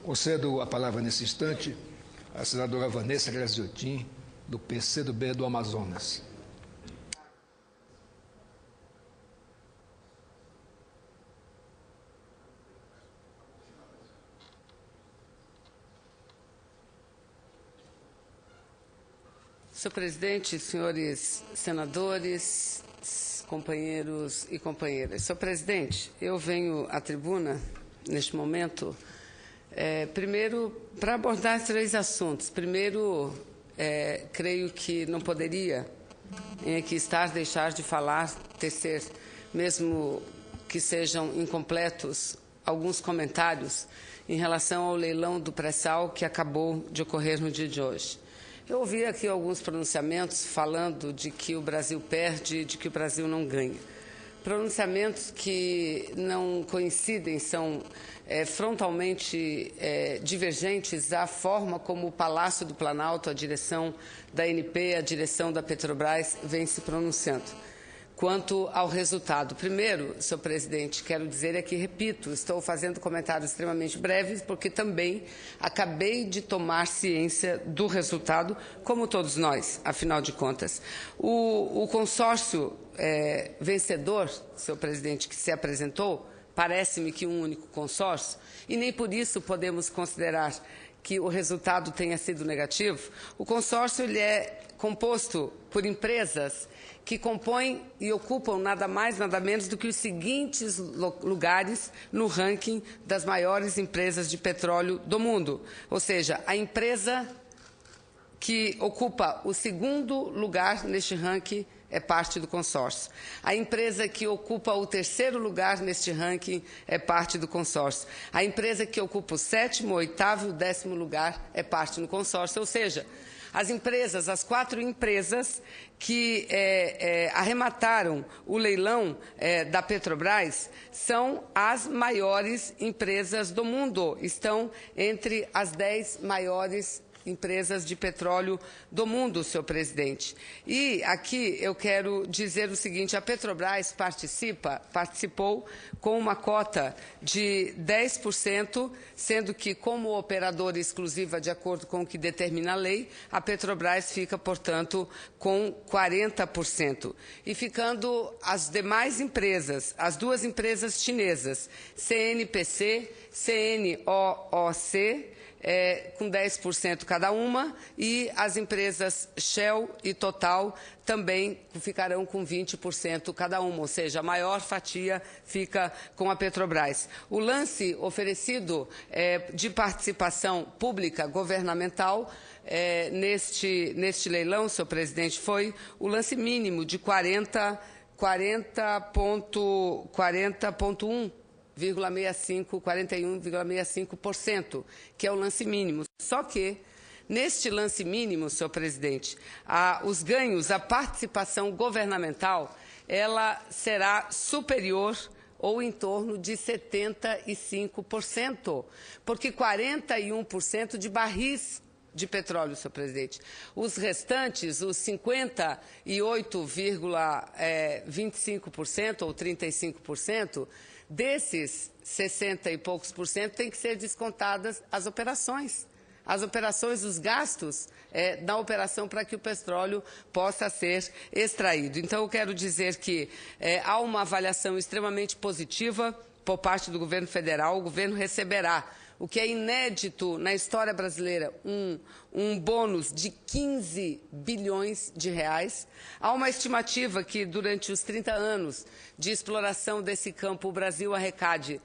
Concedo a palavra nesse instante à senadora Vanessa Graziotin, do PCdoB do Amazonas. Senhor presidente, senhores senadores, companheiros e companheiras. Senhor presidente, eu venho à tribuna, neste momento, primeiro, para abordar 3 assuntos. Primeiro, creio que não poderia, em aqui estar, deixar de falar, tecer, mesmo que sejam incompletos, alguns comentários em relação ao leilão do pré-sal que acabou de ocorrer no dia de hoje. Eu ouvi aqui alguns pronunciamentos falando de que o Brasil perde, de que o Brasil não ganha. Pronunciamentos que não coincidem, são frontalmente divergentes à forma como o Palácio do Planalto, a direção da ANP, a direção da Petrobras vem se pronunciando. Quanto ao resultado, primeiro, senhor presidente, quero dizer que, repito, estou fazendo comentários extremamente breves, porque também acabei de tomar ciência do resultado, como todos nós, afinal de contas. O consórcio vencedor, senhor presidente, que se apresentou, parece-me que um único consórcio, e nem por isso podemos considerar que o resultado tenha sido negativo. O consórcio ele é composto por empresas que compõem e ocupam nada mais, nada menos do que os seguintes lugares no ranking das maiores empresas de petróleo do mundo. Ou seja, a empresa que ocupa o 2º lugar neste ranking é parte do consórcio. A empresa que ocupa o 3º lugar neste ranking é parte do consórcio. A empresa que ocupa o 7º, 8º e o 10º lugar é parte do consórcio. Ou seja, as empresas, as 4 empresas que arremataram o leilão da Petrobras são as maiores empresas do mundo. Estão entre as 10 maiores empresas de petróleo do mundo, senhor presidente. E aqui eu quero dizer o seguinte, a Petrobras participou com uma cota de 10%, sendo que, como operadora exclusiva, de acordo com o que determina a lei, a Petrobras fica, portanto, com 40%. E ficando as demais empresas, as 2 empresas chinesas, CNPC, CNOOC, com 10% cada uma, e as empresas Shell e Total também ficarão com 20% cada uma, ou seja, a maior fatia fica com a Petrobras. O lance oferecido de participação pública governamental neste leilão, senhor presidente, foi o lance mínimo de 41,65%, que é o lance mínimo. Só que, neste lance mínimo, senhor presidente, os ganhos, a participação governamental, ela será superior ou em torno de 75%, porque 41% de barris de petróleo, senhor presidente. Os restantes, os 58,25% ou 35%, desses 60 e poucos por cento, tem que ser descontadas as operações. As operações, os gastos da operação para que o petróleo possa ser extraído. Então, eu quero dizer que há uma avaliação extremamente positiva por parte do governo federal. O governo receberá, o que é inédito na história brasileira, um bônus de 15 bilhões de reais. Há uma estimativa que, durante os 30 anos de exploração desse campo, o Brasil arrecade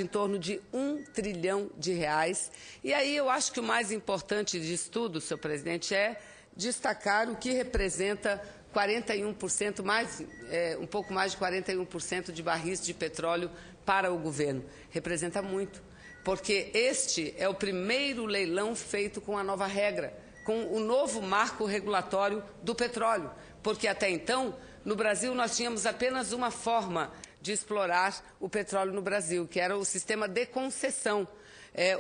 em torno de 1 trilhão de reais. E aí eu acho que o mais importante disso tudo, senhor presidente, é destacar o que representa 41%, um pouco mais de 41% de barris de petróleo para o governo. Representa muito, porque este é o primeiro leilão feito com a nova regra, com o novo marco regulatório do petróleo, porque até então, no Brasil, nós tínhamos apenas uma forma de explorar o petróleo no Brasil, que era o sistema de concessão.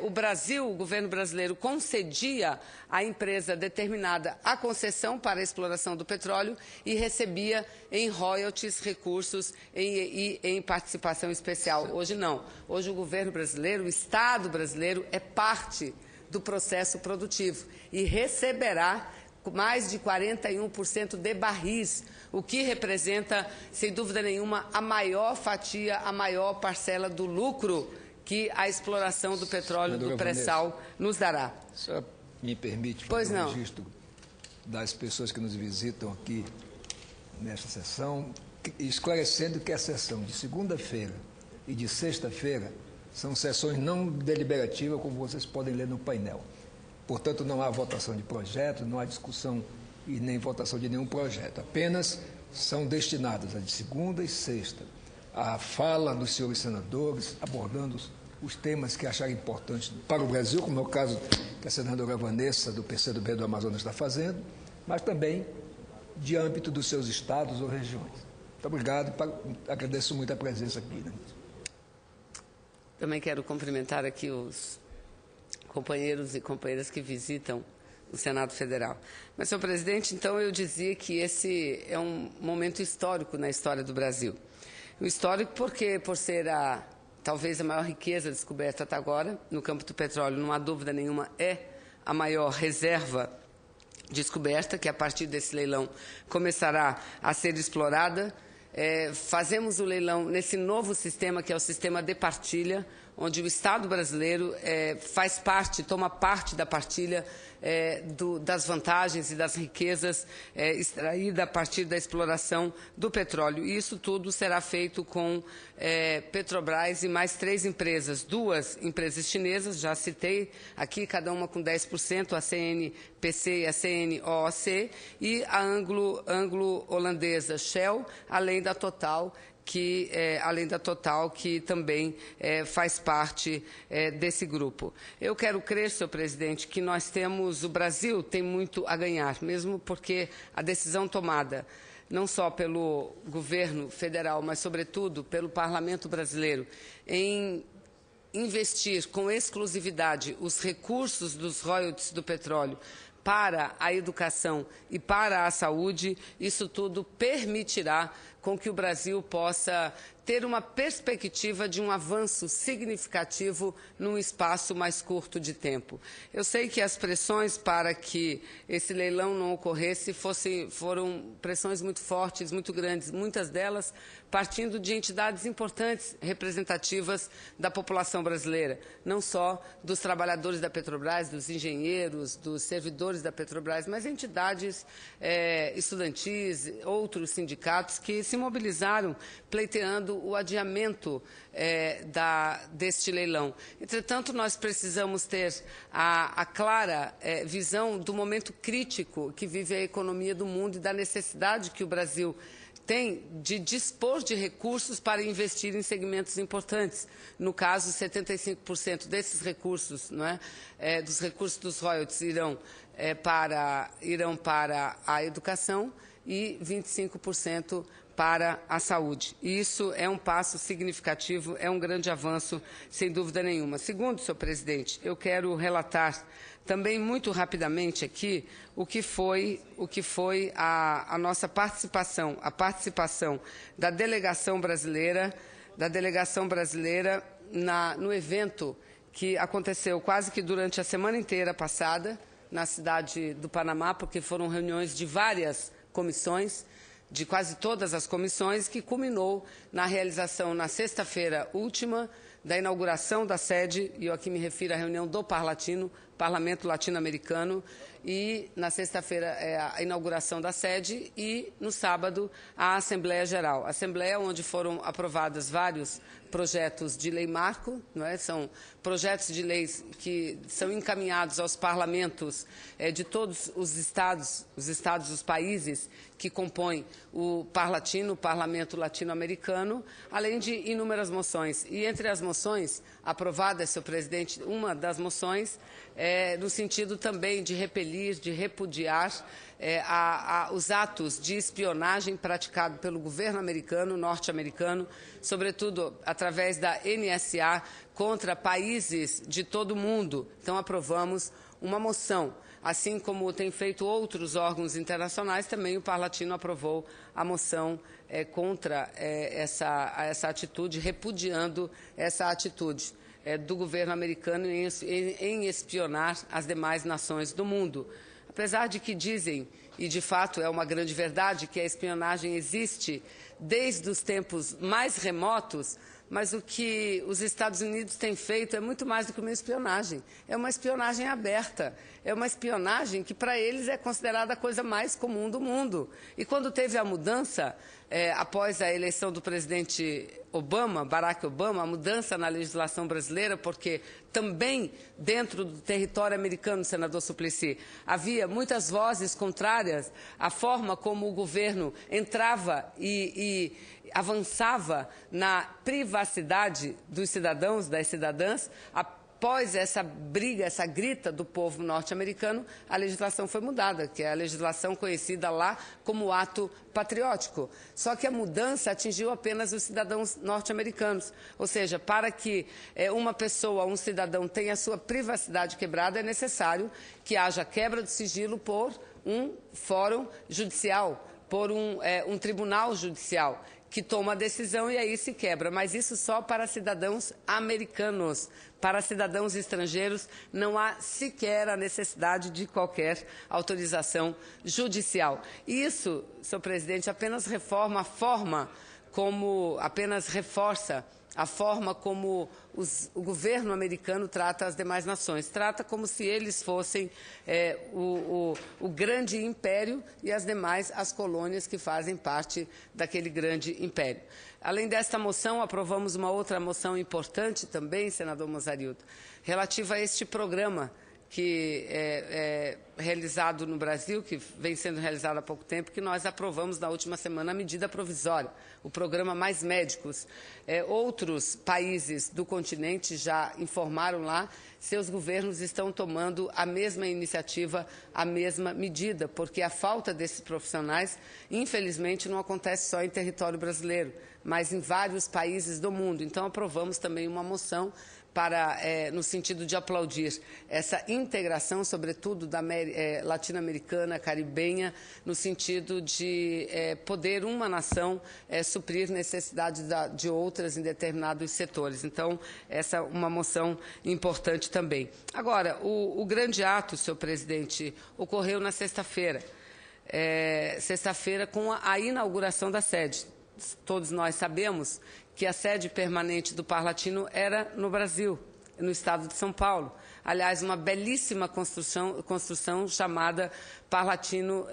O governo brasileiro concedia à empresa determinada a concessão para a exploração do petróleo e recebia em royalties recursos e em participação especial. Hoje não. Hoje o governo brasileiro, o Estado brasileiro, é parte do processo produtivo e receberá mais de 41% de barris, o que representa, sem dúvida nenhuma, a maior fatia, a maior parcela do lucro que a exploração do petróleo do pré-sal nos dará. A senhora me permite fazer um registro das pessoas que nos visitam aqui nesta sessão, esclarecendo que a sessão de segunda-feira e de sexta-feira são sessões não deliberativas, como vocês podem ler no painel. Portanto, não há votação de projeto, não há discussão e nem votação de nenhum projeto. Apenas são destinadas a de segunda e sexta a fala dos senhores senadores, abordando os temas que acharem importantes para o Brasil, como é o caso que a senadora Vanessa, do PCdoB do Amazonas, está fazendo, mas também de âmbito dos seus estados ou regiões. Muito obrigado, agradeço muito a presença aqui. Né? Também quero cumprimentar aqui os companheiros e companheiras que visitam o Senado Federal. Mas, senhor presidente, então eu dizia que esse é um momento histórico na história do Brasil. Um histórico porque, por ser talvez a maior riqueza descoberta até agora, no campo do petróleo, não há dúvida nenhuma, é a maior reserva descoberta, que a partir desse leilão começará a ser explorada. Fazemos o leilão nesse novo sistema, que é o sistema de partilha, onde o Estado brasileiro faz parte, toma parte da partilha das vantagens e das riquezas extraídas a partir da exploração do petróleo. E isso tudo será feito com Petrobras e mais 3 empresas, 2 empresas chinesas, já citei aqui, cada uma com 10%, a CNPC e a CNOOC, e a anglo-holandesa Shell, além da Total, que também faz parte desse grupo. Eu quero crer, senhor presidente, que o Brasil tem muito a ganhar, mesmo porque a decisão tomada não só pelo governo federal, mas, sobretudo, pelo parlamento brasileiro, em investir com exclusividade os recursos dos royalties do petróleo para a educação e para a saúde, isso tudo permitirá com que o Brasil possa ter uma perspectiva de um avanço significativo num espaço mais curto de tempo. Eu sei que as pressões para que esse leilão não ocorresse foram pressões muito fortes, muito grandes, muitas delas partindo de entidades importantes, representativas da população brasileira, não só dos trabalhadores da Petrobras, dos engenheiros, dos servidores da Petrobras, mas entidades estudantis, outros sindicatos que se mobilizaram pleiteando o adiamento deste leilão. Entretanto, nós precisamos ter a clara visão do momento crítico que vive a economia do mundo e da necessidade que o Brasil tem de dispor de recursos para investir em segmentos importantes. No caso, 75% desses recursos, dos recursos dos royalties, irão para a educação e 25% para a saúde. E isso é um passo significativo, é um grande avanço, sem dúvida nenhuma. Segundo, senhor presidente, eu quero relatar também muito rapidamente aqui o que foi a nossa participação, a participação da delegação brasileira no evento que aconteceu quase que durante a semana inteira passada na cidade do Panamá, porque foram reuniões de várias comissões, de quase todas as comissões, que culminou na realização, na sexta-feira última, da inauguração da sede, e eu aqui me refiro à reunião do Parlamento Latino-Americano, e na sexta-feira a inauguração da sede e no sábado a Assembleia Geral. Assembleia onde foram aprovados vários projetos de lei marco, não é? São projetos de leis que são encaminhados aos parlamentos de todos os estados, os países que compõem o Parlatino, o Parlamento Latino-Americano, além de inúmeras moções. E entre as moções aprovadas, senhor presidente, uma das moções no sentido também de repelir, de repudiar os atos de espionagem praticados pelo governo americano, norte-americano, sobretudo através da NSA, contra países de todo o mundo. Então, aprovamos uma moção. Assim como tem feito outros órgãos internacionais, também o Parlatino aprovou a moção contra essa atitude, repudiando essa atitude do governo americano em espionar as demais nações do mundo. Apesar de que dizem, e de fato é uma grande verdade, que a espionagem existe desde os tempos mais remotos, mas o que os Estados Unidos têm feito é muito mais do que uma espionagem. É uma espionagem aberta. É uma espionagem que, para eles, é considerada a coisa mais comum do mundo. E quando teve a mudança, após a eleição do presidente Obama, Barack Obama, a mudança na legislação brasileira, porque também dentro do território americano, senador Suplicy, havia muitas vozes contrárias à forma como o governo entrava e avançava na privacidade dos cidadãos, das cidadãs. Após essa briga, essa grita do povo norte-americano, a legislação foi mudada, que é a legislação conhecida lá como ato patriótico. Só que a mudança atingiu apenas os cidadãos norte-americanos. Ou seja, para que uma pessoa, um cidadão, tenha sua privacidade quebrada, é necessário que haja quebra do sigilo por um fórum judicial, por um tribunal judicial, que toma a decisão e aí se quebra. Mas isso só para cidadãos americanos. Para cidadãos estrangeiros não há sequer a necessidade de qualquer autorização judicial. E isso, senhor presidente, apenas reforma a forma como, apenas reforça a forma como o governo americano trata as demais nações. Trata como se eles fossem o grande império e as demais as colônias que fazem parte daquele grande império. Além desta moção, aprovamos uma outra moção importante também, senador Mazarildo, relativa a este programa que é realizado no Brasil, que vem sendo realizado há pouco tempo, que nós aprovamos na última semana a medida provisória, o programa Mais Médicos. Outros países do continente já informaram lá, seus governos estão tomando a mesma iniciativa, a mesma medida, porque a falta desses profissionais, infelizmente, não acontece só em território brasileiro, mas em vários países do mundo. Então, aprovamos também uma moção no sentido de aplaudir essa integração, sobretudo da latino-americana, caribenha, no sentido de poder uma nação suprir necessidades de outras em determinados setores. Então, essa é uma moção importante também. Agora, o grande ato, senhor presidente, ocorreu na sexta-feira. Sexta-feira, com a inauguração da sede. Todos nós sabemos que a sede permanente do Parlatino era no Brasil, no estado de São Paulo. Aliás, uma belíssima construção chamada Parlatino,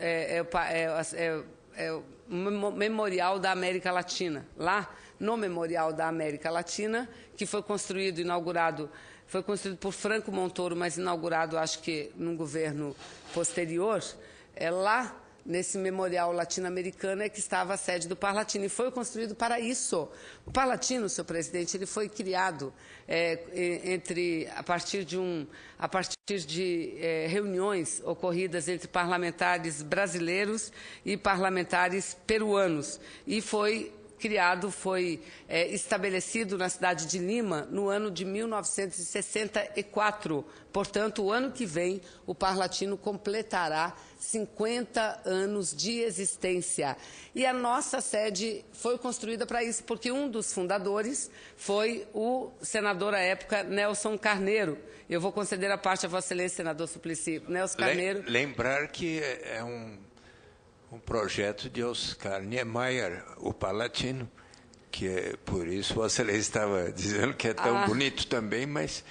o Memorial da América Latina. Lá, no Memorial da América Latina, que foi construído, foi construído por Franco Montoro, mas inaugurado, acho que, num governo posterior, lá nesse memorial latino-americano é que estava a sede do Parlatino, e foi construído para isso. O Parlatino, senhor presidente, ele foi criado a partir de reuniões ocorridas entre parlamentares brasileiros e parlamentares peruanos, e foi estabelecido na cidade de Lima no ano de 1964. Portanto, o ano que vem, o Parlatino completará 50 anos de existência. E a nossa sede foi construída para isso, porque um dos fundadores foi o senador à época, Nelson Carneiro. Eu vou conceder a parte a Vossa Excelência, senador Suplicy. Nelson Carneiro. Lembrar que é um projeto de Oscar Niemeyer, o Parlatino, que por isso Vossa Excelência estava dizendo que é tão bonito também, mas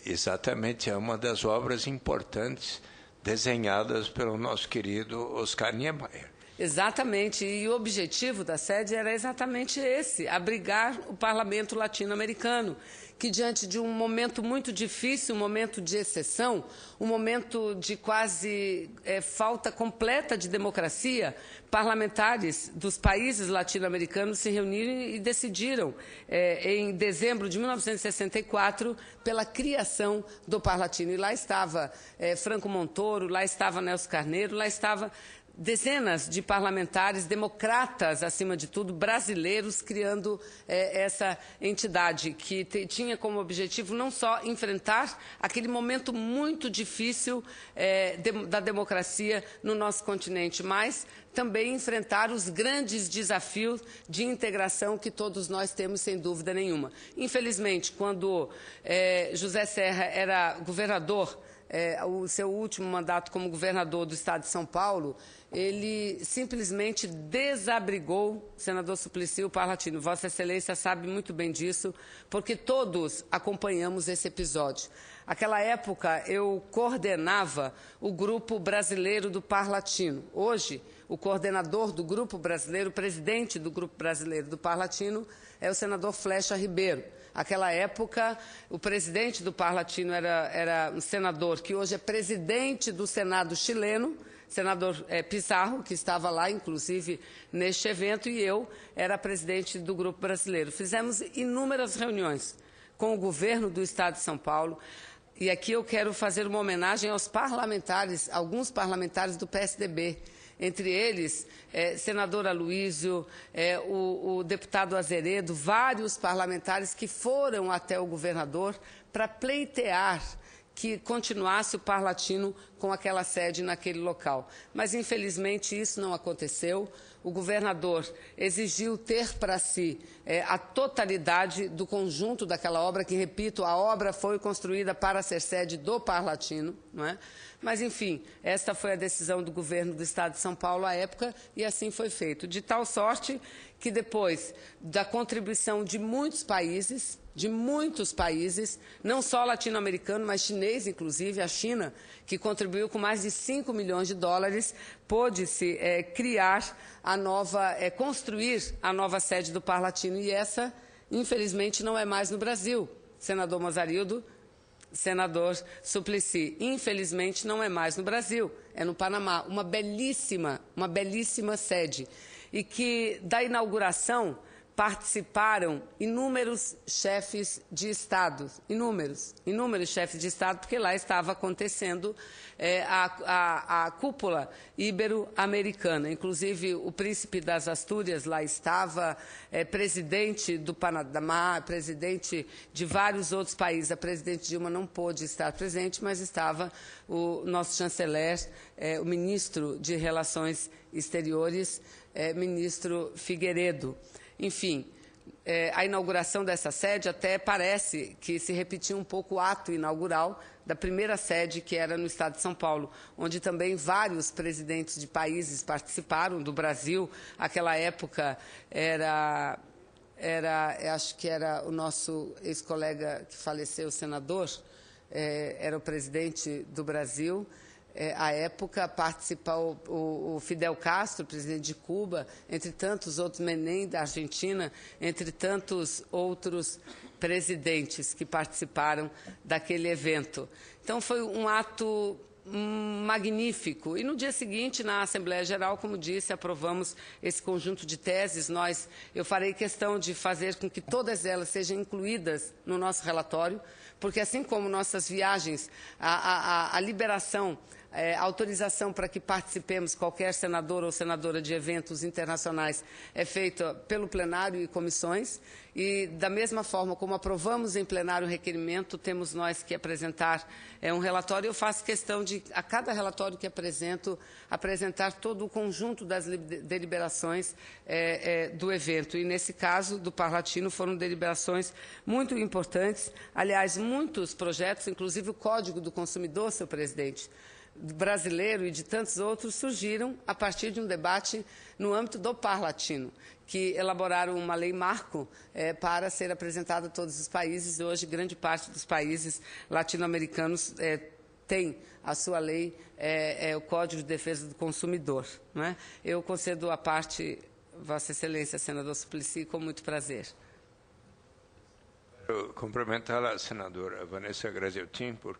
exatamente é uma das obras importantes desenhadas pelo nosso querido Oscar Niemeyer. Exatamente, e o objetivo da sede era exatamente esse, abrigar o parlamento latino-americano, que diante de um momento muito difícil, um momento de exceção, um momento de quase falta completa de democracia, parlamentares dos países latino-americanos se reuniram e decidiram, em dezembro de 1964, pela criação do Parlatino. E lá estava Franco Montoro, lá estava Nelson Carneiro, lá estava dezenas de parlamentares, democratas, acima de tudo, brasileiros, criando essa entidade que tinha como objetivo não só enfrentar aquele momento muito difícil da democracia no nosso continente, mas também enfrentar os grandes desafios de integração que todos nós temos, sem dúvida nenhuma. Infelizmente, quando José Serra era governador, o seu último mandato como governador do estado de São Paulo, ele simplesmente desabrigou o senador Suplicy, o Parlatino. Vossa Excelência sabe muito bem disso, porque todos acompanhamos esse episódio. Naquela época, eu coordenava o Grupo Brasileiro do Parlatino. Hoje, o coordenador do Grupo Brasileiro, o presidente do Grupo Brasileiro do Parlatino, é o senador Flecha Ribeiro. Naquela época, o presidente do Parlatino era um senador que hoje é presidente do Senado chileno, senador Pizarro, que estava lá, inclusive, neste evento, e eu era presidente do Grupo Brasileiro. Fizemos inúmeras reuniões com o governo do Estado de São Paulo, e aqui eu quero fazer uma homenagem aos parlamentares, alguns parlamentares do PSDB, entre eles, senador Aloysio, o deputado Azeredo, vários parlamentares que foram até o governador para pleitear que continuasse o Parlatino com aquela sede naquele local. Mas, infelizmente, isso não aconteceu. O governador exigiu ter para si a totalidade do conjunto daquela obra, que, repito, a obra foi construída para ser sede do Parlatino, não é? Mas, enfim, esta foi a decisão do governo do Estado de São Paulo à época, e assim foi feito. De tal sorte que, depois da contribuição de muitos países, não só latino-americano, mas chinês, inclusive, a China, que contribuiu com mais de 5 milhões de dólares, pôde-se construir a nova sede do Parlatino. E essa, infelizmente, não é mais no Brasil. Senador Mazarildo, senador Suplicy, infelizmente não é mais no Brasil, é no Panamá, uma belíssima sede, e que da inauguração participaram inúmeros chefes de Estado, inúmeros chefes de Estado, porque lá estava acontecendo a cúpula ibero-americana. Inclusive, o príncipe das Astúrias lá estava, presidente do Panamá, presidente de vários outros países. A presidente Dilma não pôde estar presente, mas estava o nosso chanceler, o ministro de Relações Exteriores, ministro Figueiredo. Enfim, a inauguração dessa sede até parece que se repetiu um pouco o ato inaugural da primeira sede, que era no estado de São Paulo, onde também vários presidentes de países participaram, do Brasil. Aquela época acho que era o nosso ex-colega que faleceu, o senador, era o presidente do Brasil. À época, participou o Fidel Castro, presidente de Cuba, entre tantos outros, Menem, da Argentina, entre tantos outros presidentes que participaram daquele evento. Então, foi um ato magnífico. E no dia seguinte, na Assembleia Geral, como disse, aprovamos esse conjunto de teses. Eu farei questão de fazer com que todas elas sejam incluídas no nosso relatório, porque assim como nossas viagens, a liberação, a autorização para que participemos, qualquer senador ou senadora de eventos internacionais, é feita pelo plenário e comissões, e da mesma forma como aprovamos em plenário o requerimento, temos nós que apresentar um relatório. Eu faço questão de, a cada relatório que apresento, apresentar todo o conjunto das deliberações do evento. E, nesse caso, do Parlatino, foram deliberações muito importantes. Aliás, muitos projetos, inclusive o Código do Consumidor, senhor presidente, brasileiro e de tantos outros, surgiram a partir de um debate no âmbito do Parlatino, que elaboraram uma lei-marco para ser apresentada a todos os países. E hoje, grande parte dos países latino-americanos tem a sua lei, o Código de Defesa do Consumidor. Não é? Eu concedo a parte, Vossa Excelência, senador Suplicy, com muito prazer. Eu cumprimentar a senadora Vanessa Graziotin por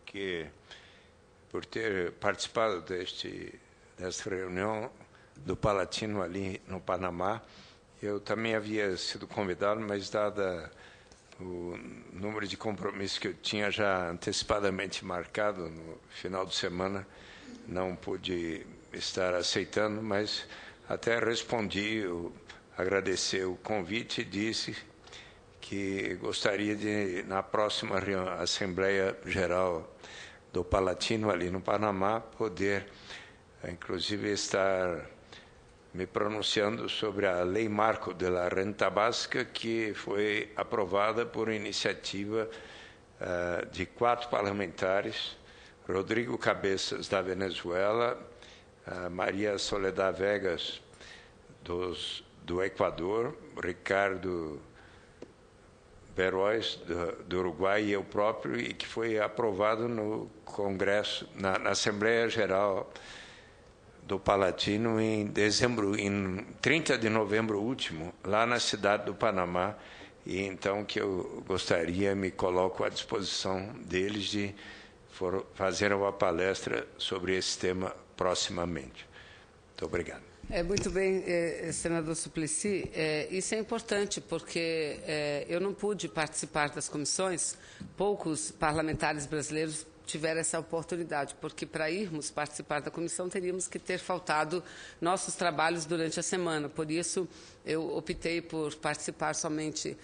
ter participado desta reunião do Palatino ali no Panamá. Eu também havia sido convidado, mas dada o número de compromissos que eu tinha já antecipadamente marcado no final de semana, não pude estar aceitando, mas até respondi, agradecer o convite e disse que gostaria de, na próxima Assembleia Geral do Palatino, ali no Panamá, poder, inclusive, estar me pronunciando sobre a Lei Marco da Renta Básica, que foi aprovada por iniciativa de 4 parlamentares, Rodrigo Cabeças, da Venezuela, Maria Soledad Vegas, do Equador, Ricardo Berois, do Uruguai, e eu próprio, e que foi aprovado no Congresso, na Assembleia Geral do Palatino em 30 de novembro último, lá na cidade do Panamá, e então que eu gostaria, me coloco à disposição deles de fazer uma palestra sobre esse tema proximamente. Muito obrigado. Muito bem, senador Suplicy. Isso é importante, porque eu não pude participar das comissões, poucos parlamentares brasileiros tiveram essa oportunidade, porque para irmos participar da comissão teríamos que ter faltado nossos trabalhos durante a semana. Por isso, eu optei por participar somente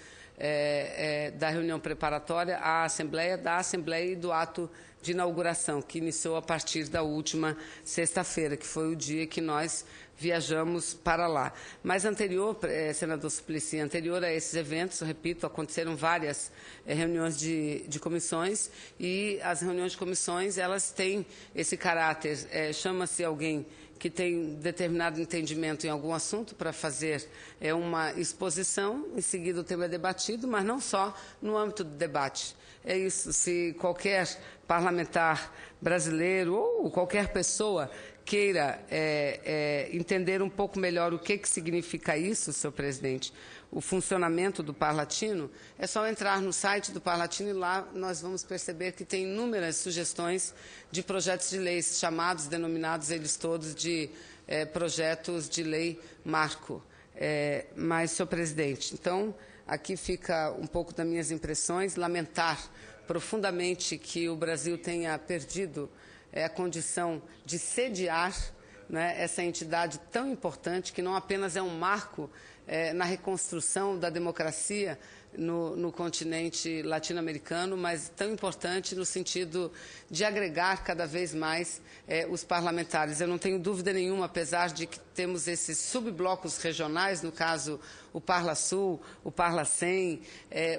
da reunião preparatória à Assembleia, da Assembleia e do ato de inauguração, que iniciou a partir da última sexta-feira, que foi o dia que nós viajamos para lá. Mas anterior, senador Suplicy, anterior a esses eventos, repito, aconteceram várias reuniões de comissões, e as reuniões de comissões, elas têm esse caráter, chama-se alguém que tem determinado entendimento em algum assunto para fazer uma exposição, em seguida o tema é debatido, mas não só no âmbito do debate. É isso, se qualquer parlamentar brasileiro ou qualquer pessoa queira entender um pouco melhor o que significa isso, senhor presidente, o funcionamento do Parlatino, é só entrar no site do Parlatino e lá nós vamos perceber que tem inúmeras sugestões de projetos de leis, denominados eles todos de projetos de lei marco. Mas, senhor presidente, então, aqui fica um pouco das minhas impressões, lamentar profundamente que o Brasil tenha perdido a condição de sediar, né, essa entidade tão importante, que não apenas é um marco na reconstrução da democracia no continente latino-americano, mas tão importante no sentido de agregar cada vez mais os parlamentares. Eu não tenho dúvida nenhuma, apesar de que temos esses subblocos regionais, no caso o Parla-Sul, o Parla-Cem,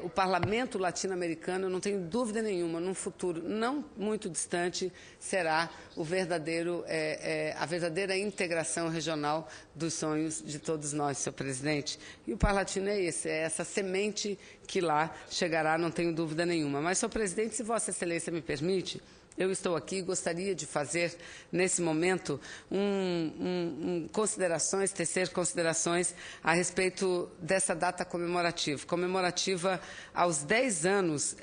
o Parlamento Latino-Americano, eu não tenho dúvida nenhuma, num futuro não muito distante, será a verdadeira integração regional dos sonhos de todos nós, senhor presidente. E o Parlatino é essa semente que lá chegará, não tenho dúvida nenhuma. Mas, senhor presidente, se Vossa Excelência me permite, eu estou aqui e gostaria de fazer, nesse momento, tecer considerações a respeito dessa data comemorativa aos 10 anos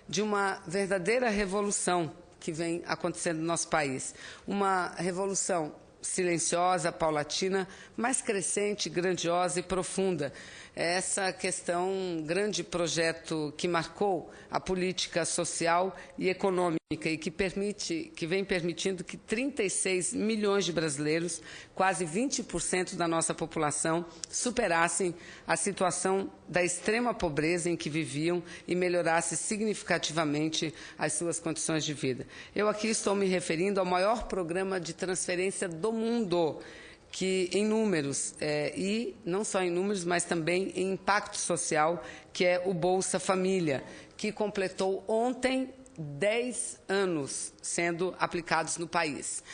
de uma verdadeira revolução que vem acontecendo no nosso país. Uma revolução silenciosa, paulatina, mas crescente, grandiosa e profunda. Essa questão, um grande projeto que marcou a política social e econômica e que vem permitindo que 36 milhões de brasileiros, quase 20% da nossa população, superassem a situação da extrema pobreza em que viviam e melhorassem significativamente as suas condições de vida. Eu aqui estou me referindo ao maior programa de transferência do mundo, que em números, e não só em números, mas também em impacto social, que é o Bolsa Família, que completou ontem 10 anos sendo aplicados no país.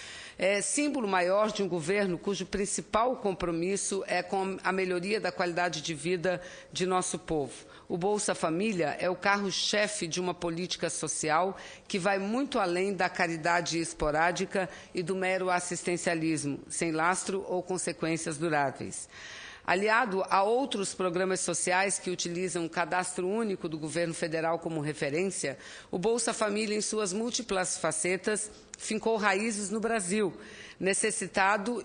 Símbolo maior de um governo cujo principal compromisso é com a melhoria da qualidade de vida de nosso povo. O Bolsa Família é o carro-chefe de uma política social que vai muito além da caridade esporádica e do mero assistencialismo, sem lastro ou consequências duráveis. Aliado a outros programas sociais que utilizam o cadastro único do governo federal como referência, o Bolsa Família, em suas múltiplas facetas, fincou raízes no Brasil, necessitado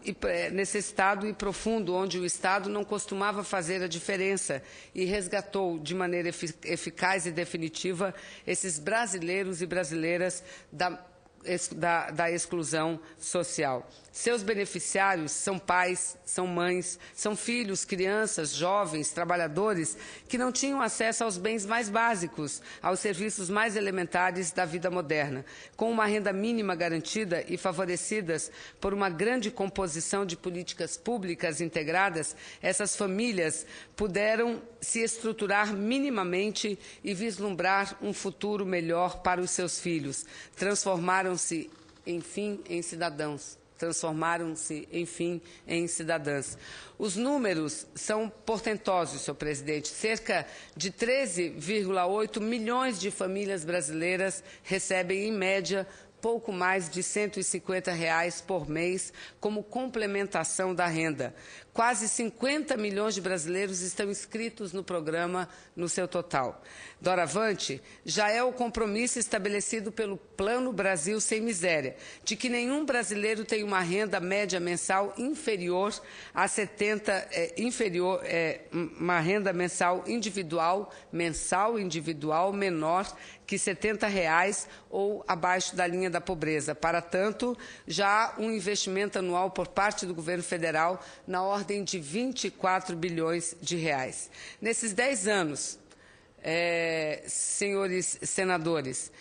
e profundo, onde o Estado não costumava fazer a diferença, e resgatou de maneira eficaz e definitiva esses brasileiros e brasileiras da exclusão social. Seus beneficiários são pais, são mães, são filhos, crianças, jovens, trabalhadores que não tinham acesso aos bens mais básicos, aos serviços mais elementares da vida moderna. Com uma renda mínima garantida e favorecidas por uma grande composição de políticas públicas integradas, essas famílias puderam se estruturar minimamente e vislumbrar um futuro melhor para os seus filhos. Transformaram-se, enfim, em cidadãos. Transformaram-se, enfim, em cidadãs. Os números são portentosos, senhor presidente. Cerca de 13,8 milhões de famílias brasileiras recebem, em média, pouco mais de R$ 150 por mês como complementação da renda. Quase 50 milhões de brasileiros estão inscritos no programa no seu total. Doravante, já é o compromisso estabelecido pelo Plano Brasil Sem Miséria, de que nenhum brasileiro tem uma renda média mensal inferior a 70, uma renda mensal individual menor que R$ 70 ou abaixo da linha da pobreza. Para tanto, já há um investimento anual por parte do governo federal na ordem de 24 bilhões de reais. Nesses 10 anos, senhores senadores,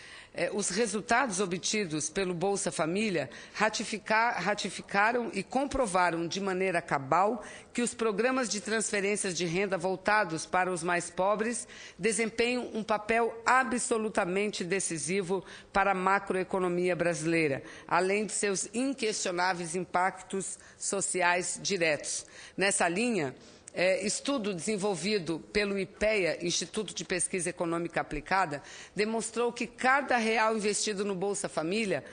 os resultados obtidos pelo Bolsa Família ratificaram e comprovaram de maneira cabal que os programas de transferências de renda voltados para os mais pobres desempenham um papel absolutamente decisivo para a macroeconomia brasileira, além de seus inquestionáveis impactos sociais diretos. Nessa linha, estudo desenvolvido pelo IPEA, Instituto de Pesquisa Econômica Aplicada, demonstrou que cada real investido no Bolsa Família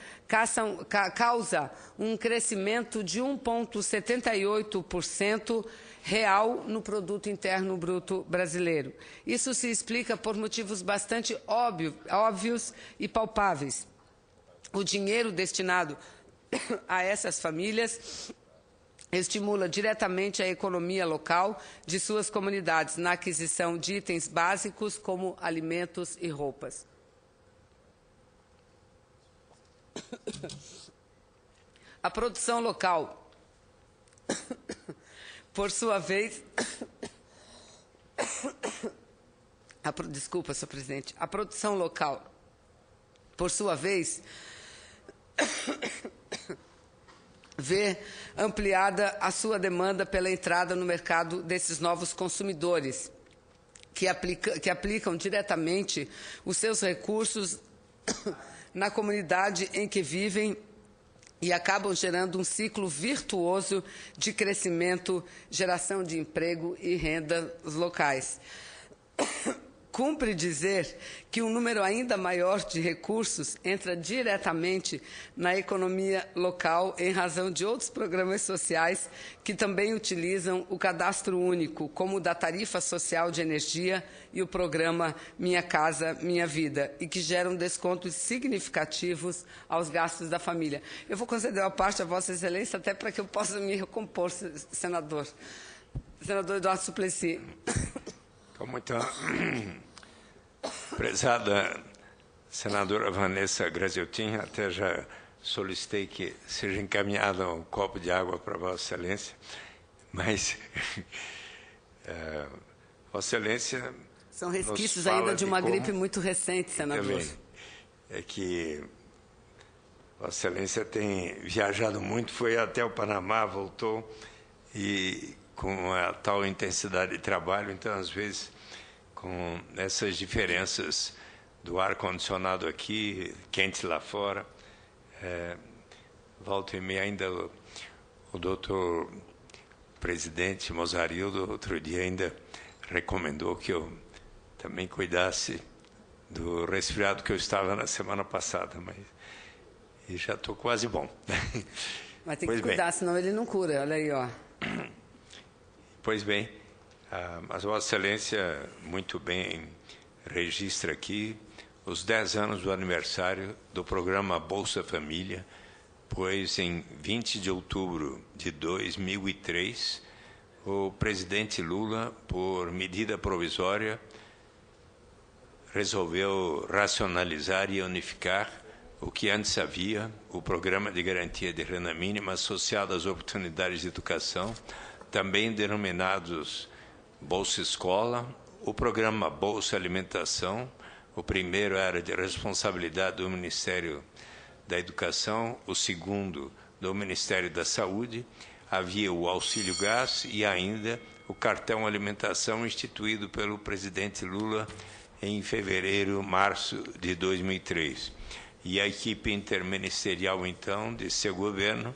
causa um crescimento de 1,78% real no Produto Interno Bruto brasileiro. Isso se explica por motivos bastante óbvios e palpáveis. O dinheiro destinado a essas famílias estimula diretamente a economia local de suas comunidades na aquisição de itens básicos como alimentos e roupas. A produção local, por sua vez... Desculpa, senhor presidente. A produção local, por sua vez... vê ampliada a sua demanda pela entrada no mercado desses novos consumidores, que aplicam diretamente os seus recursos na comunidade em que vivem e acabam gerando um ciclo virtuoso de crescimento, geração de emprego e rendas locais. Cumpre dizer que um número ainda maior de recursos entra diretamente na economia local em razão de outros programas sociais que também utilizam o cadastro único, como o da tarifa social de energia e o programa Minha Casa Minha Vida, e que geram descontos significativos aos gastos da família. Eu vou conceder a parte a Vossa Excelência até para que eu possa me recompor, senador. Senador Eduardo Suplicy. Com muita prezada senadora Vanessa Graziotin, até já solicitei que seja encaminhado um copo de água para Vossa Excelência, mas Vossa Excelência... São resquícios ainda de uma gripe muito recente, senador. Também, é que Vossa Excelência tem viajado muito, foi até o Panamá, voltou, e com a tal intensidade de trabalho, então, às vezes, com essas diferenças do ar-condicionado aqui, quente lá fora, volta e meia ainda o doutor presidente Mozarildo, outro dia ainda recomendou que eu também cuidasse do resfriado que eu estava na semana passada, mas e já estou quase bom. Mas tem que cuidar, senão ele não cura, olha aí, ó. Pois bem, mas Vossa Excelência muito bem registra aqui os 10 anos do aniversário do programa Bolsa Família, pois em 20 de outubro de 2003, o presidente Lula, por medida provisória, resolveu racionalizar e unificar o que antes havia, o Programa de Garantia de Renda Mínima associado às oportunidades de educação, também denominados Bolsa Escola, o Programa Bolsa Alimentação. O primeiro era de responsabilidade do Ministério da Educação, o segundo do Ministério da Saúde. Havia o Auxílio Gás e ainda o Cartão Alimentação instituído pelo presidente Lula em fevereiro, março de 2003. E a equipe interministerial, então, de seu governo,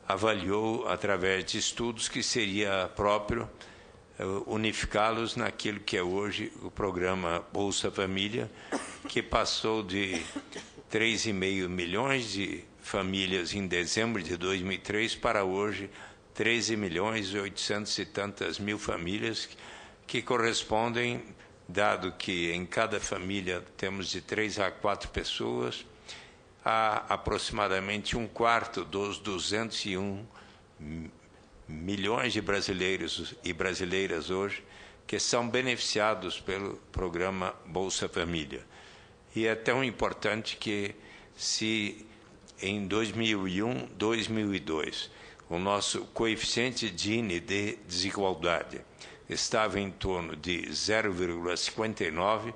avaliou, através de estudos, que seria próprio unificá-los naquilo que é hoje o programa Bolsa Família, que passou de 3,5 milhões de famílias em dezembro de 2003 para hoje 13 milhões e 800 e tantas mil famílias, que correspondem, dado que em cada família temos de 3 a 4 pessoas, a aproximadamente um quarto dos 201 milhões de brasileiros e brasileiras hoje que são beneficiados pelo programa Bolsa Família. E é tão importante que, se em 2001, 2002, o nosso coeficiente Gini de desigualdade estava em torno de 0,59,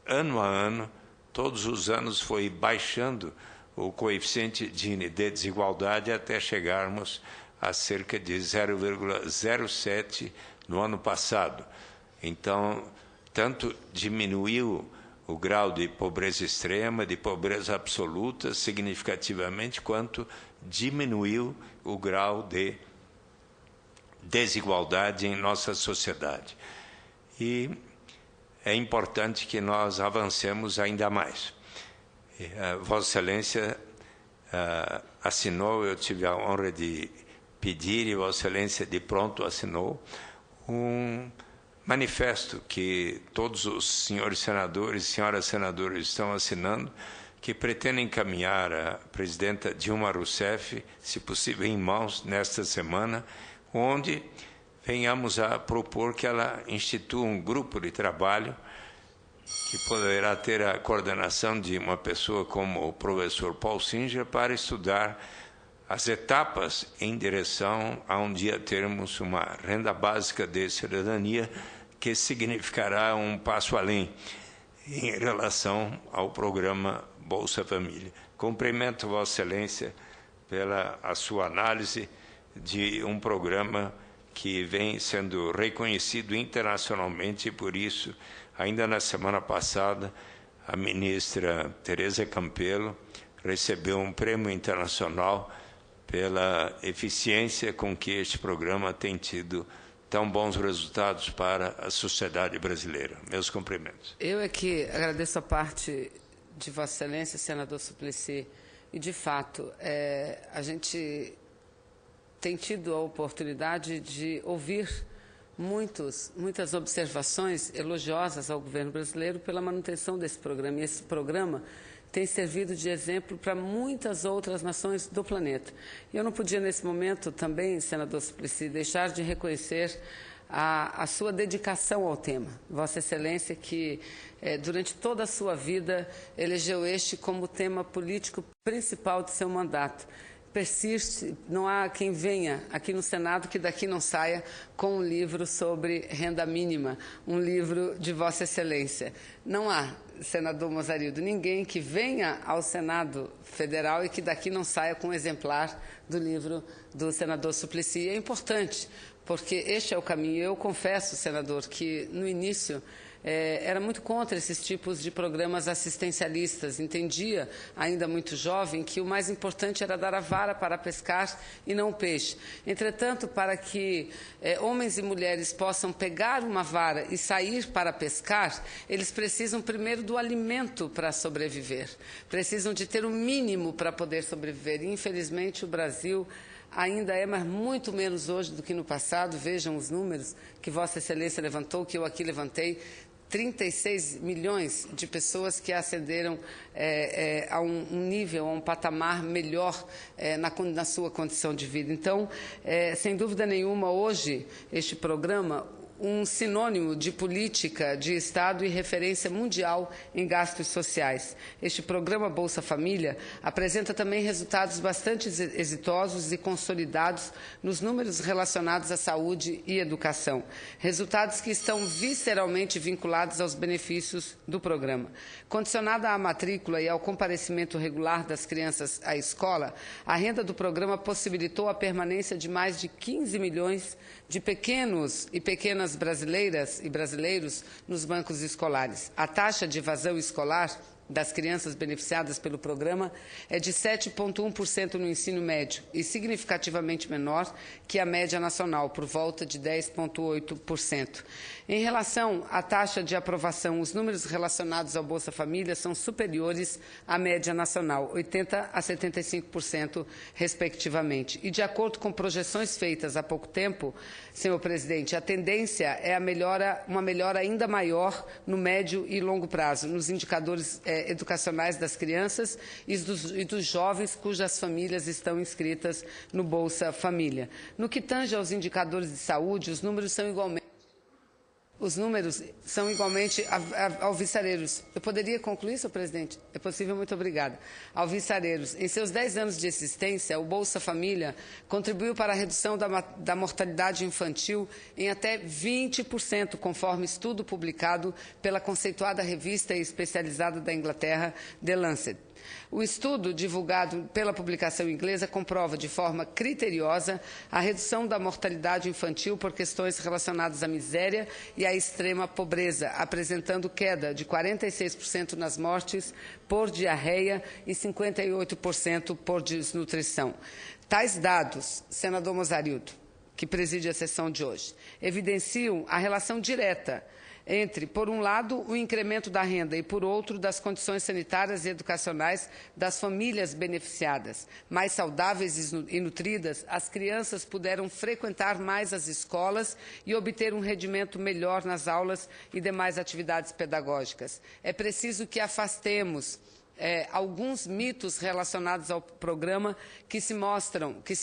ano a ano, todos os anos foi baixando o coeficiente Gini de desigualdade até chegarmos a cerca de 0,07 no ano passado. Então, tanto diminuiu o grau de pobreza extrema, de pobreza absoluta, significativamente, quanto diminuiu o grau de desigualdade em nossa sociedade. E é importante que nós avancemos ainda mais. Vossa Excelência assinou, eu tive a honra de pedir, e Vossa Excelência de pronto assinou, um manifesto que todos os senhores senadores e senhoras senadoras estão assinando, que pretende encaminhar a presidenta Dilma Rousseff, se possível em mãos, nesta semana, onde venhamos a propor que ela institua um grupo de trabalho que poderá ter a coordenação de uma pessoa como o professor Paul Singer para estudar as etapas em direção a um dia termos uma renda básica de cidadania, que significará um passo além em relação ao programa Bolsa Família. Cumprimento Vossa Excelência pela a sua análise de um programa que vem sendo reconhecido internacionalmente, e por isso, ainda na semana passada, a ministra Tereza Campelo recebeu um prêmio internacional pela eficiência com que este programa tem tido tão bons resultados para a sociedade brasileira. Meus cumprimentos. Eu é que agradeço a parte de Vossa Excelência, senador Suplicy, e, de fato, a gente tem tido a oportunidade de ouvir muitas observações elogiosas ao governo brasileiro pela manutenção desse programa. E esse programa tem servido de exemplo para muitas outras nações do planeta. E eu não podia, nesse momento, também, senador Suplicy, deixar de reconhecer a sua dedicação ao tema. Vossa Excelência, que durante toda a sua vida elegeu este como tema político principal de seu mandato. Persiste, não há quem venha aqui no Senado que daqui não saia com um livro sobre renda mínima, um livro de Vossa Excelência. Não há, senador Mozarildo, ninguém que venha ao Senado Federal e que daqui não saia com um exemplar do livro do senador Suplicy. É importante, porque este é o caminho. Eu confesso, senador, que no início era muito contra esses tipos de programas assistencialistas. Entendia, ainda muito jovem, que o mais importante era dar a vara para pescar e não o peixe. Entretanto, para que homens e mulheres possam pegar uma vara e sair para pescar, eles precisam primeiro do alimento para sobreviver. Precisam de ter o mínimo para poder sobreviver. E, infelizmente, o Brasil ainda é, mas muito menos hoje do que no passado. Vejam os números que Vossa Excelência levantou, que eu aqui levantei. 36 milhões de pessoas que ascenderam a um nível, a um patamar melhor na sua condição de vida. Então, sem dúvida nenhuma, hoje, este programa, um sinônimo de política de Estado e referência mundial em gastos sociais. Este programa Bolsa Família apresenta também resultados bastante exitosos e consolidados nos números relacionados à saúde e educação. Resultados que estão visceralmente vinculados aos benefícios do programa. Condicionada à matrícula e ao comparecimento regular das crianças à escola, a renda do programa possibilitou a permanência de mais de 15 milhões de pequenos e pequenas brasileiras e brasileiros nos bancos escolares. A taxa de evasão escolar das crianças beneficiadas pelo programa é de 7,1% no ensino médio e significativamente menor que a média nacional, por volta de 10,8%. Em relação à taxa de aprovação, os números relacionados ao Bolsa Família são superiores à média nacional, 80% a 75%, respectivamente. E, de acordo com projeções feitas há pouco tempo, senhor presidente, a tendência é uma melhora ainda maior no médio e longo prazo, nos indicadores educacionais das crianças e dos jovens cujas famílias estão inscritas no Bolsa Família. No que tange aos indicadores de saúde, os números são igualmente alvissareiros. Eu poderia concluir, senhor presidente? É possível? Muito obrigada. Alvissareiros. Em seus 10 anos de existência, o Bolsa Família contribuiu para a redução da mortalidade infantil em até 20%, conforme estudo publicado pela conceituada revista especializada da Inglaterra, The Lancet. O estudo, divulgado pela publicação inglesa, comprova de forma criteriosa a redução da mortalidade infantil por questões relacionadas à miséria e à extrema pobreza, apresentando queda de 46% nas mortes por diarreia e 58% por desnutrição. Tais dados, senador Mozarildo, que preside a sessão de hoje, evidenciam a relação direta entre, por um lado, o incremento da renda e, por outro, das condições sanitárias e educacionais das famílias beneficiadas. Mais saudáveis e nutridas, as crianças puderam frequentar mais as escolas e obter um rendimento melhor nas aulas e demais atividades pedagógicas. É preciso que afastemos alguns mitos relacionados ao programa que se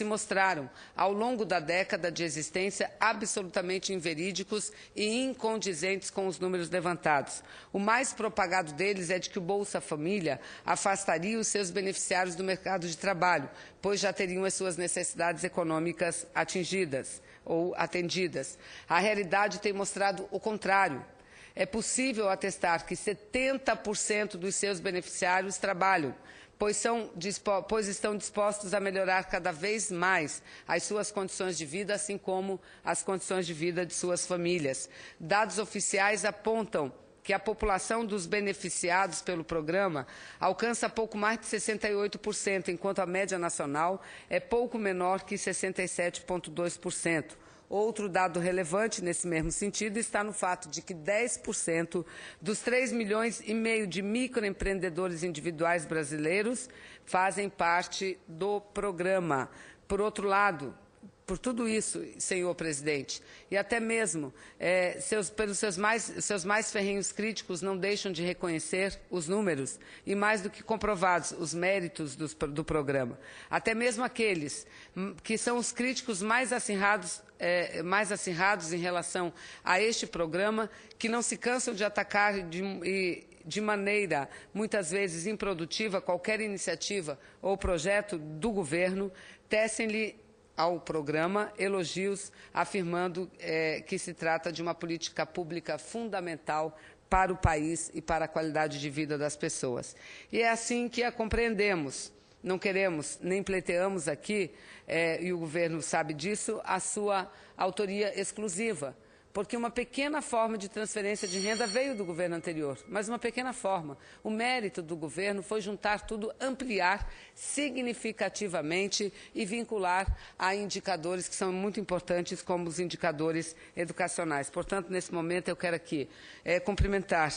mostraram ao longo da década de existência absolutamente inverídicos e incondizentes com os números levantados. O mais propagado deles é de que o Bolsa Família afastaria os seus beneficiários do mercado de trabalho, pois já teriam as suas necessidades econômicas atingidas ou atendidas. A realidade tem mostrado o contrário. É possível atestar que 70% dos seus beneficiários trabalham, pois estão dispostos a melhorar cada vez mais as suas condições de vida, assim como as condições de vida de suas famílias. Dados oficiais apontam que a população dos beneficiados pelo programa alcança pouco mais de 68%, enquanto a média nacional é pouco menor que 67,2%. Outro dado relevante nesse mesmo sentido está no fato de que 10% dos 3,5 milhões de microempreendedores individuais brasileiros fazem parte do programa. Por outro lado, por tudo isso, senhor presidente, e até mesmo seus mais ferrenhos críticos não deixam de reconhecer os números e, mais do que comprovados, os méritos do programa. Até mesmo aqueles que são os críticos mais acirrados em relação a este programa, que não se cansam de atacar de maneira, muitas vezes, improdutiva qualquer iniciativa ou projeto do governo, tecem-lhe ao programa elogios, afirmando que se trata de uma política pública fundamental para o país e para a qualidade de vida das pessoas. E é assim que a compreendemos. Não queremos, nem pleiteamos aqui, e o governo sabe disso, a sua autoria exclusiva, porque uma pequena forma de transferência de renda veio do governo anterior, mas uma pequena forma. O mérito do governo foi juntar tudo, ampliar significativamente e vincular a indicadores que são muito importantes, como os indicadores educacionais. Portanto, nesse momento, eu quero aqui cumprimentar,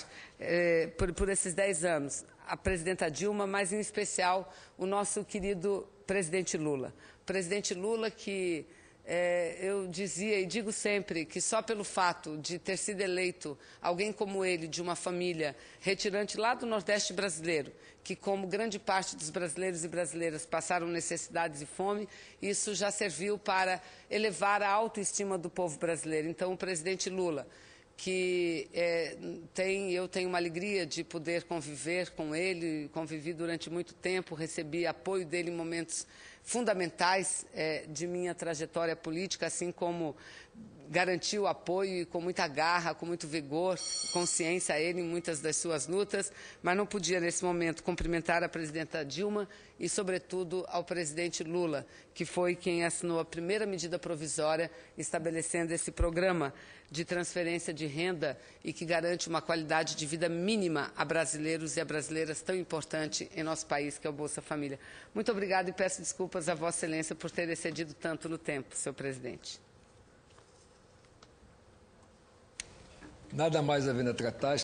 por esses 10 anos, a presidenta Dilma, mas, em especial, o nosso querido presidente Lula. Presidente Lula que eu dizia e digo sempre que só pelo fato de ter sido eleito alguém como ele, de uma família retirante lá do Nordeste brasileiro, que como grande parte dos brasileiros e brasileiras passaram necessidades e fome, isso já serviu para elevar a autoestima do povo brasileiro. Então, o presidente Lula, que eu tenho uma alegria de poder conviver com ele, convivi durante muito tempo, recebi apoio dele em momentos fundamentais de minha trajetória política, assim como garantiu apoio e com muita garra, com muito vigor, consciência a ele em muitas das suas lutas, mas não podia, nesse momento, cumprimentar a presidenta Dilma e, sobretudo, ao presidente Lula, que foi quem assinou a primeira medida provisória estabelecendo esse programa de transferência de renda e que garante uma qualidade de vida mínima a brasileiros e a brasileiras tão importante em nosso país, que é o Bolsa Família. Muito obrigada e peço desculpas a Vossa Excelência por ter excedido tanto no tempo, senhor presidente. Nada mais havendo a tratar.